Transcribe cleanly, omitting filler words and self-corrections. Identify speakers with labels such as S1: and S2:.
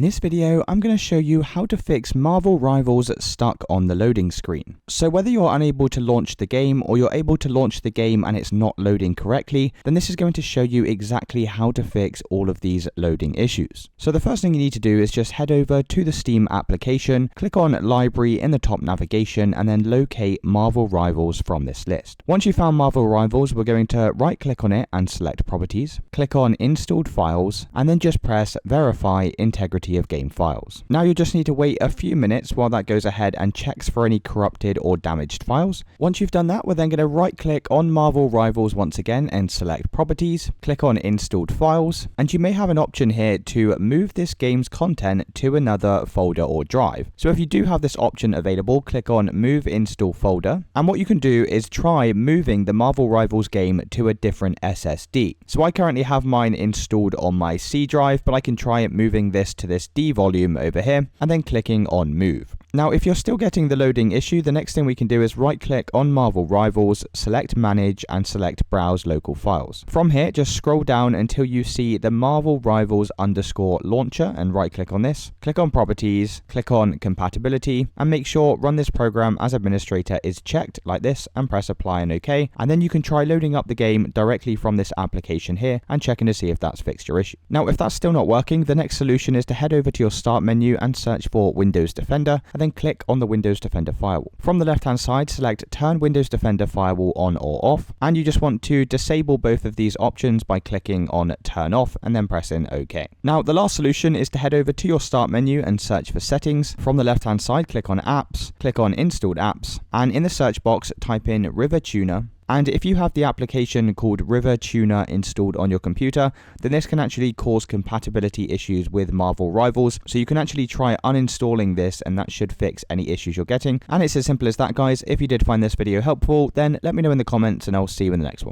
S1: this video, I'm going to show you how to fix Marvel Rivals stuck on the loading screen. So whether you're unable to launch the game or you're able to launch the game and it's not loading correctly, then this is going to show you exactly how to fix all of these loading issues. So the first thing you need to do is just head over to the Steam application, click on Library in the top navigation, and then locate Marvel Rivals from this list. Once you've found Marvel Rivals, we're going to right click on it and select Properties, click on Installed Files, and then just press Verify Integrity of Game Files. Now you just need to wait a few minutes while that goes ahead and checks for any corrupted or damaged files. Once you've done that, we're then going to right click on Marvel Rivals once again and select Properties, click on Installed Files, and you may have an option here to move this game's content to another folder or drive. So if you do have this option available, click on Move Install Folder, and what you can do is try moving the Marvel Rivals game to a different SSD. So I currently have mine installed on my C drive, but I can try moving this to this D volume over here and then clicking on Move. Now, if you're still getting the loading issue, the next thing we can do is right click on Marvel Rivals, select Manage, and select Browse Local Files. From here, just scroll down until you see the Marvel Rivals _ launcher and right click on this. Click on Properties, click on Compatibility, and make sure Run this program as administrator is checked like this and press Apply and OK. And then you can try loading up the game directly from this application here and checking to see if that's fixed your issue. Now, if that's still not working, the next solution is to head over to your Start menu and search for Windows Defender, and then click on the Windows Defender Firewall. From the left hand side, select Turn Windows Defender Firewall on or off, and you just want to disable both of these options by clicking on Turn Off and then pressing OK. Now, the last solution is to head over to your Start menu and search for Settings. From the left hand side, click on Apps, click on Installed Apps, and in the search box type in River Tuner. And if you have the application called River Tuner installed on your computer, then this can actually cause compatibility issues with Marvel Rivals. So you can actually try uninstalling this and that should fix any issues you're getting. And it's as simple as that, guys. If you did find this video helpful, then let me know in the comments and I'll see you in the next one.